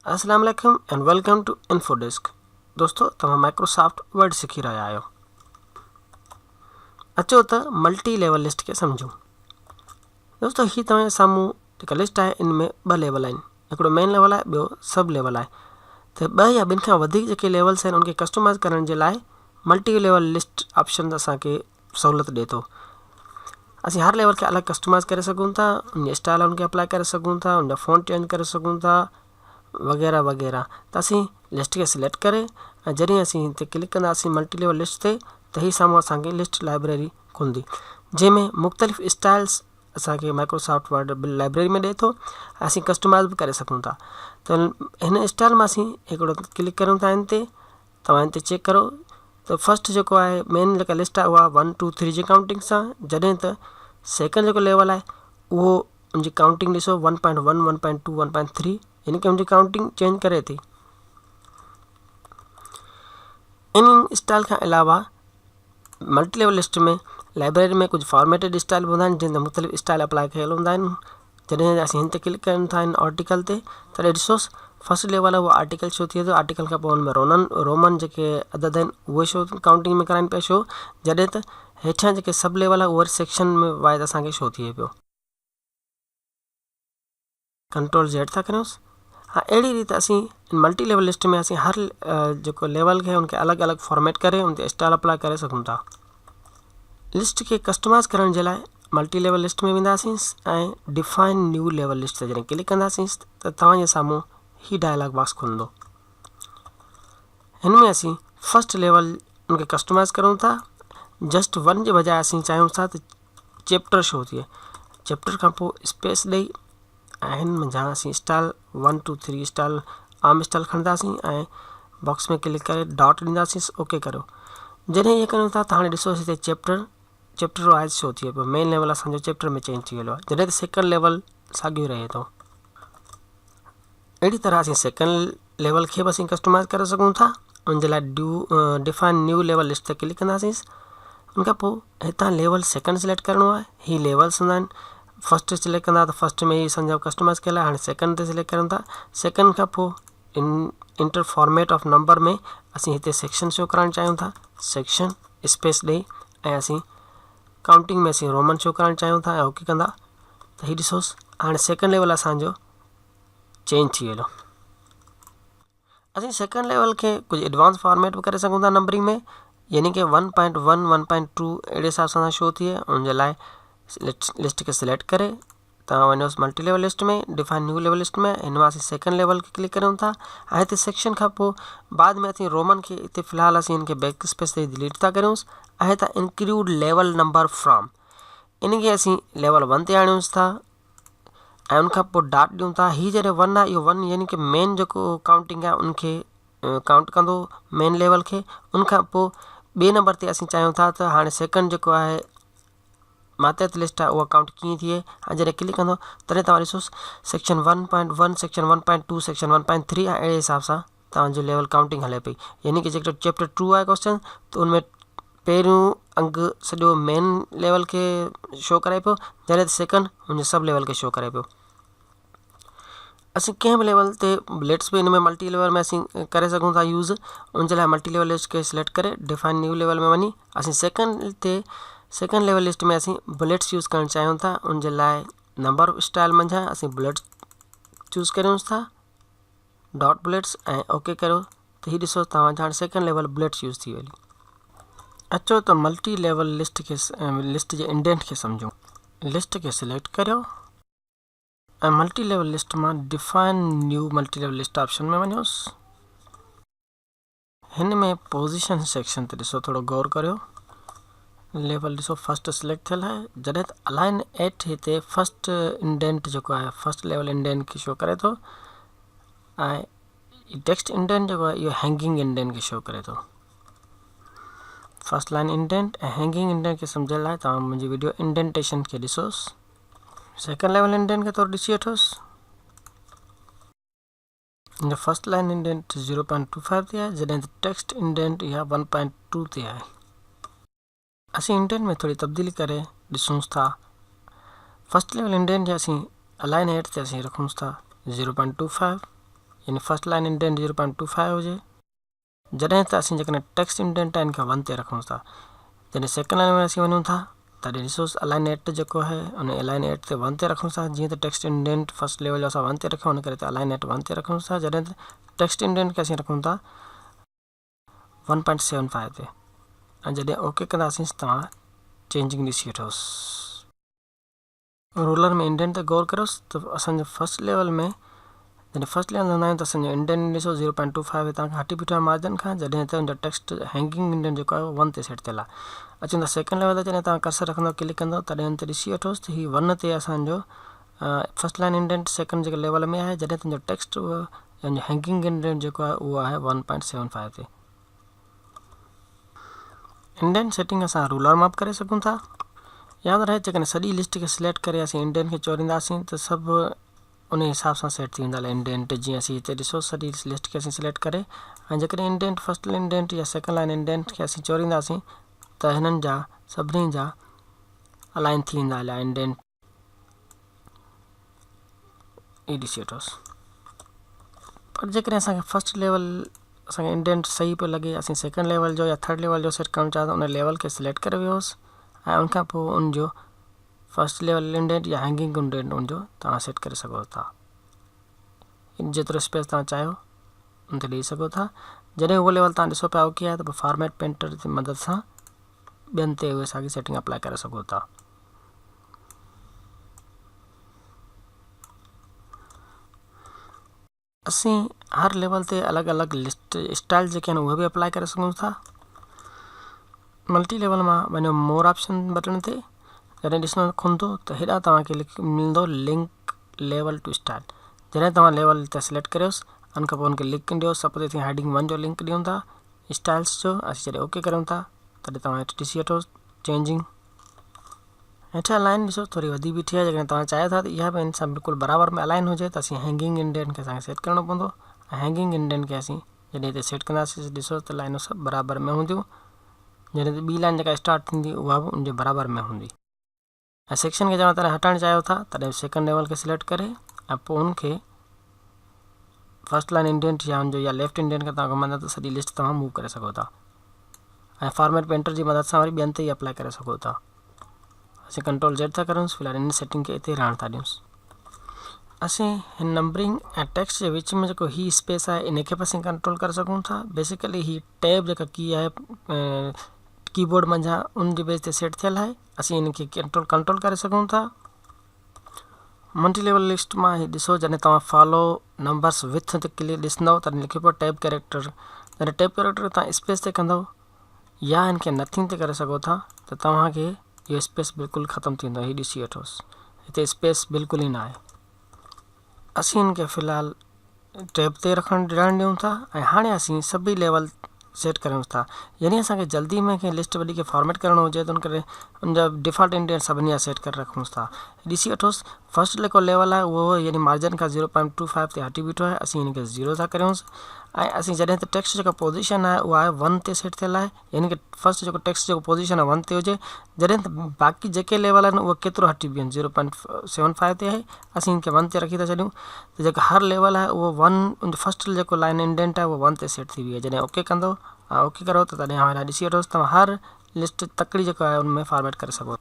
अस्सलाम वालेकुम and welcome two infodesk. दोस्तों तव्हां माइक्रोसॉफ्ट वर्ड सीखी रहा आहियो। अचो त मल्टी लेवल लिस्ट के समझूं। दोस्तों ही तव्हां जे साम्हूं जेका लिस्ट आहे इन में ॿ लेवल आहिनि, हिकिड़ो मेन लेवल आहे, ॿियो सब लेवल आहे। त ॿ या ॿिनि खां वधीक जेके लेवल्स आहिनि उनखे कस्टमाइज़ करण जे लाइ मल्टी लेवल लिस्ट ऑप्शन असांखे सहूलियत ॾिए थो। असीं हर लेवल खे अलॻि कस्टमाइज़ करे सघूं था, उन स्टाइल उनखे अप्लाई करे सघूं था, उन फ़ॉन्ट चेंज करे सघूं था वग़ैरह वग़ैरह। त असीं लिस्ट खे सिलेक्ट करे ऐं जॾहिं असीं हिते क्लिक कंदासीं मल्टी लेवल लिस्ट ते त ही साम्हूं असांखे लिस्ट लाइब्रेरी खुलंदी, जंहिंमें मुख़्तलिफ़ स्टाइल्स असांखे माइक्रोसॉफ्ट वर्ड लाइब्रेरी में ॾिए थो। असीं कस्टमाइज़ बि करे सघूं था। त हिन स्टाइल मां असीं हिकिड़ो क्लिक करूं था हिन ते। तव्हां हिन ते चेक करो त फस्ट जेको आहे मेन जेका लिस्ट आहे उहा 1 2 3 जी काउंटिंग सां, जॾहिं त सेकेंड जेको लेवल आहे उहो उनजी काउंटिंग ॾिसो 1.1 1.2 1.3, यानी कि उनजी काउंटिंग चेंज करे थी। इन स्टाइल खां अलावा मल्टी लेवल लिस्ट में लाइब्रेरी में कुछ फॉर्मेटेड स्टाइल हूंदा आहिनि, जिन ते मुख़्तलिफ़ स्टाइल अप्लाई कयल हूंदा आहिनि। जॾहिं असीं हिन ते क्लिक कयूं था हिन आर्टिकल ते, तॾहिं ॾिसोसि फस्ट लेवल आहे उहो आर्टिकल शो थिए थो। आर्टिकल खां पोइ हुन में रोमन जेके अदद आहिनि उहे शो काउंटिंग में कराइनि पिया शो, जॾहिं त हेठियां जेके सब लेवल आहे उहे सेक्शन में वाइज़ असांखे शो थिए पियो। कंट्रोल Z था करियोसि। हाँ, अहिड़ी रीति असीं मल्टी लेवल लिस्ट में असीं हर जेको लेवल खे उनखे अलॻि अलॻि फॉर्मेट करे उन ते स्टाइल अप्लाई करे सघूं था। लिस्ट खे कस्टमाइज़ करण जे लाइ मल्टी लेवल लिस्ट में वेंदासीं ऐं डिफाइन न्यू लेवल लिस्ट ते जॾहिं क्लिक कंदासीं त तव्हांजे साम्हूं ही डायलॉग बॉक्स खुलंदो। हिन में असीं फस्ट लेवल उनखे कस्टमाइज़ करूं था। जस्ट 1 जे बजाय असीं चाहियूं था त चैप्टर शो थिए। चैप्टर खां पोइ स्पेस ॾेई ऐं हिन में जहाँ असीं स्टाइल 1 2 3 स्टाइल आम स्टाइल खणंदासीं ऐं बॉक्स में क्लिक करे डॉट ॾींदासीं, ओके करो। जॾहिं इहे कयूं था त हाणे ॾिसो हिते चैप्टर वाइज़ शो थिए पियो। मेन लेवल असांजो चैप्टर में चेंज थी वियो आहे, जॾहिं त सेकेंड लेवल साॻियो रहे थो। अहिड़ी तरह असीं सेकेंड लेवल खे बि असीं कस्टमाइज़ करे सघूं था। उनजे लाइ डिफाइन न्यू लेवल लिस्ट ते क्लिक कंदासीं। उनखां पोइ हितां लेवल सेकेंड सिलेक्ट करिणो आहे। ही लेवल्स हूंदा आहिनि। फस्ट सिलेक्ट कंदा त फस्ट में ही असांजा कस्टमाइज़ कयल आहे। हाणे सेकेंड ते सिलेक्ट कयूं था। सेकेंड खां पोइ इंटर फॉर्मेट ऑफ नंबर में असीं हिते सेक्शन शो कराइणु चाहियूं था। सेक्शन स्पेस ॾेई ऐं असीं काउंटिंग में असीं रोमन शो कराइणु चाहियूं था ऐं ओके कंदा त हीउ ॾिसोसि हाणे सेकेंड लेवल असांजो चेंज थी वियो। असीं सेकेंड लेवल खे कुझु एडवांस फॉर्मेट बि करे सघूं था नंबरिंग में, यानी कि 1.1 1.2 अहिड़े हिसाब सां शो थिए। उनजे लाइ लिस्ट खे सिलेक्ट करे तव्हां वञोसि मल्टी लेवल लिस्ट में, डिफाइन न्यू लेवल लिस्ट में। हिन मां असीं सेकेंड लेवल खे क्लिक करूं था ऐं हिते सेक्शन खां पोइ बाद में असीं रोमन खे हिते फ़िलहालु असीं हिन खे बैक स्पेस ते डिलीट था करियूंसि ऐं हितां include level number from in खे असीं लेवल 1 ते आणियूंसि था ऐं उनखां पोइ डॉट ॾियूं था। हीअ जॾहिं 1 आहे, इहो 1 यानी कि मेन जेको काउंटिंग आहे उनखे काउंट कंदो मेन लेवल खे। उनखां पोइ ॿिए नंबर ते असीं चाहियूं था त हाणे सेकेंड जेको आहे मातहत लिस्ट आहे उहा काउंट कीअं थिए। ऐं जॾहिं क्लिक कंदो तॾहिं तव्हां ॾिसोसि सेक्शन 1.1 सेक्शन 1.2 सेक्शन 1.3 ऐं अहिड़े हिसाब सां तव्हांजो लेवल काउंटिंग हले पई। यानी कि जेको चैप्टर 2 आहे क्वेश्चन त उनमें पहिरियों अंग सॼो मेन लेवल खे शो कराए पियो, जॾहिं त सेकेंड हुनजे सब लेवल खे शो करे पियो। असीं कंहिं बि लेवल ते बुलेट्स बि हिन में मल्टी लेवल में असीं करे सघूं था यूज़। उनजे लाइ मल्टी लेवल लिस्ट खे सिलेक्ट करे डिफाइन न्यू लेवल में वञी असीं सेकेंड लेवल लिस्ट में असीं बुलेट्स यूज़ करणु चाहियूं था। उनजे लाइ नंबर स्टाइल मंझां असीं बुलेट्स चूज़ करियूंसि था, डॉट बुलेट्स ऐं ओके करियो त हीउ ॾिसो तव्हांजा हाणे सेकेंड लेवल बुलेट्स यूज़ थी वई। अचो त मल्टी लेवल लिस्ट जे इंडेंट खे सम्झूं। लिस्ट खे सिलेक्ट करियो ऐं मल्टी लेवल लिस्ट मां define new multi level list option में वञोसि। हिन में पोजीशन सेक्शन ते ॾिसो थोरो गौर करियो। लेवल ॾिसो फस्ट सिलेक्ट थियल आहे, जॾहिं त अलाइन एट हिते फस्ट इंडेंट जेको आहे फस्ट लेवल इंडेंट खे शो करे थो ऐं टेक्स्ट इंडेंट जेको आहे इहो हैंगिंग इंडेंट खे शो करे थो। फस्ट लाइन इंडेंट ऐं हैंगिंग इंडेंट खे सम्झण लाइ तव्हां मुंहिंजी वीडियो इंडेंटेशन खे ॾिसोसि। सेकेंड लेवल इंडेंट खे थोरो ॾिसी वठोसि। हिन फस्ट लाइन इंडेंट 0.25 ते आहे, जॾहिं त टेक्स्ट इंडेंट इहा 1.2 ते आहे। असीं इंडेंट में थोरी तब्दीली करे ॾिसूंसि था। फस्ट लेवल इंडेंट जे असीं अलाइन हेठ ते असीं रखूंसि था 0.25 यानी फर्स्ट लाइन इंडेंट 0.25 हुजे। जॾहिं त असीं जेकॾहिं टेक्स्ट इंडेंट आहे इनखे 1 ते रखूं था। जॾहिं सेकंड लाइन में असीं वञूं था तॾहिं रिसोर्स अलाइन एट जेको आहे उन अलाइन एट ते 1 ते रखूं था। जीअं त टेक्स्ट इंडेंट फर्स्ट लेवल जो असां 1 ते रखूं, उन करे त अलाइन एट 1 ते रखूं था। जॾहिं त टेक्स्ट इंडेंट खे असीं रखूं था 1.75 ते, ऐं जॾहिं ओके कंदासीं तव्हां चेंजिंग ॾिसी वठोसि। रूलर में इंडेंट ते गौर करोसि त असांजो फर्स्ट लेवल में जॾहिं फर्स्ट लेवल हूंदा आहियूं त असांजो इंडेंट ॾिसो 0.25 तव्हांखे हटी बीठो आहे मार्जिन खां। जॾहिं त उनजो टेक्स्ट हैंगिंग इंडेंट जेको आहे 1 ते सेट थियल आहे। अचूं था सेकंड लेवल ते, जॾहिं तव्हां कर्सर रखंदव क्लिक कंदव तॾहिं हुन ते ॾिसी वठोसि त हीउ 1 ते असांजो फर्स्ट लाइन इंडेंट सेकंड जेके लेवल में आहे। जॾहिं तुंहिंजो टेक्स्ट हैंगिंग इंडेंट जेको आहे उहो आहे 1.75 ते। इंडेंट सेटिंग असां रूलर मां बि करे सघूं था। यादि रहे जेकॾहिं सॼी लिस्ट खे सिलेक्ट करे असीं इंडेंट खे चोरींदासीं त सभु उन हिसाब सां सेट थी वेंदा इंडेंट। जीअं असीं हिते ॾिसो सॼी लिस्ट खे असीं सिलेक्ट करे, ऐं जेकॾहिं इंडेंट फर्स्ट लाइन इंडेंट या सेकंड लाइन इंडेंट खे असीं चोरींदासीं त हिननि जा सभिनी जा अलाइन थी वेंदा हलिया इंडेंट। ई ॾिसी वठोसि। पर जेकॾहिं असांखे फर्स्ट लेवल असांखे इंडेंट सही पियो लॻे, असीं सेकंड लेवल जो या थर्ड लेवल जो सेट करणु चाहियूं त उन लेवल खे सिलेक्ट करे वियोसि, ऐं उनखां पोइ उनजो फर्स्ट लेवल इंडेंट या हैंगिंग इंडेंट उनजो तव्हां सेट करे सघो था। जेतिरो स्पेस तव्हां चाहियो उन ते ॾेई सघो था। जॾहिं उहो लेवल तव्हां ॾिसो पिया ओके आहे त पोइ फॉर्मेट पेंटर जी मदद सां ॿियनि ते उहे साॻी सेटिंग अप्लाई करे सघो था। असीं हर लेवल ते अलॻि अलॻि लिस्ट स्टाइल जेके आहिनि उहे बि अप्लाई करे सघूं था। मल्टी लेवल मां वञो मोर ऑप्शन बटन ते, जॾहिं ॾिसणो खुलंदो त हेॾा तव्हांखे मिलंदो लिंक लेवल टू स्टाइल। जॾहिं तव्हां लेवल ते सिलेक्ट करियोसि उनखां पोइ उनखे लिंक ॾियोसि। सपोज हिते हेडिंग 1 जो लिंक ॾियूं था स्टाइल्स जो। असीं जॾहिं ओके करूं था तॾहिं तव्हां हेठि ॾिसी वठोसि चेंजिंग। हेठि लाइन ॾिसो थोरी वधी बीठी आहे। जेकॾहिं तव्हां चाहियो था त इहा बि इन सां बिल्कुलु बराबरि में अलाइन हुजे त असीं हैंगिंग इंडेंट खे असांखे सेट करिणो पवंदो। ऐं हैंगिंग इंडेंट खे असीं जॾहिं हिते सेट कंदासीं ॾिसो त लाइनूं सभु बराबरि में हूंदियूं। जॾहिं त ॿी लाइन जेका स्टार्ट थींदी उहा बि उनजे बराबरि में हूंदी। ऐं सेक्शन खे जॾहिं तव्हां हटाइणु चाहियो था तॾहिं सेकंड लेवल खे सिलेक्ट करे ऐं पोइ उनखे फर्स्ट लाइन इंडेंट या उनजो या लेफ्ट इंडेंट खे तव्हां घुमाईंदा त सॼी लिस्ट तव्हां मूव करे सघो था। ऐं फॉर्मेट पेंटर जी मदद सां वरी ॿियनि ते ई अप्लाई करे सघो था। असीं कंट्रोल Z था करूंसि। फ़िलहालु इन सेटिंग खे हिते रहण था ॾियूंसि। असीं हिन नंबरिंग ऐं टेक्स्ट जे विच में जेको ही स्पेस आहे इनखे बि असीं कंट्रोल करे सघूं था। बेसिकली ही टैब जेका की आहे कीबोर्ड मंझां उन जे बेस ते सेट थियल आहे। असीं इनखे कंट्रोल करे सघूं था। मल्टी लेवल लिस्ट मां ही ॾिसो जॾहिं तव्हां फॉलो नंबर्स विथ ते क्लिक ॾिसंदव तॾहिं लिखियो पियो टैब कैरेक्टर। जॾहिं टैब कैरेक्टर तव्हां स्पेस ते कंदव या इनखे नथिंग ते करे सघो था त तव्हांखे इहो स्पेस बिल्कुलु ख़तमु थी वेंदो। हीउ ॾिसी वठोसि हिते स्पेस बिल्कुलु ई न आहे। असीं हिनखे फ़िलहालु टैब ते रहण ॾियूं था। ऐं हाणे असीं सभई लेवल सेट करूं था। यानी असांखे जल्दी में कंहिं लिस्ट वॾी खे फॉर्मेट करिणो हुजे त उन करे उनजा डिफॉल्ट इंडेंट सभिनी जा सेट करे रखूं था। ॾिसी वठोसि फर्स्ट जेको लेवल आहे उहो यानी मार्जिन खां 0.25 ते हटी बीठो आहे। असीं हिनखे 0 था करियूंसि। ऐं असीं जॾहिं त टेक्स्ट जेका पोज़ीशन आहे उहा आहे 1 ते सेट थियल आहे। यानी कि फर्स्ट जेको टेक्स्ट जेको पोज़ीशन आहे 1 ते हुजे। जॾहिं त बाक़ी जेके लेवल आहिनि उहे केतिरो हटी बीहनि 0.75 ते आहे। असीं हिनखे 1 ते रखी था छॾियूं त जेको हर लेवल आहे उहो 1 फर्स्ट जेको लाइन इंडेंट आहे उहो 1 ते सेट थी बीहे। जॾहिं ओके कंदो ओके करो त तॾहिं ॾिसी वठोसि तव्हां हर लिस्ट तकड़ी जेको आहे उनमें फॉर्मेट करे सघो।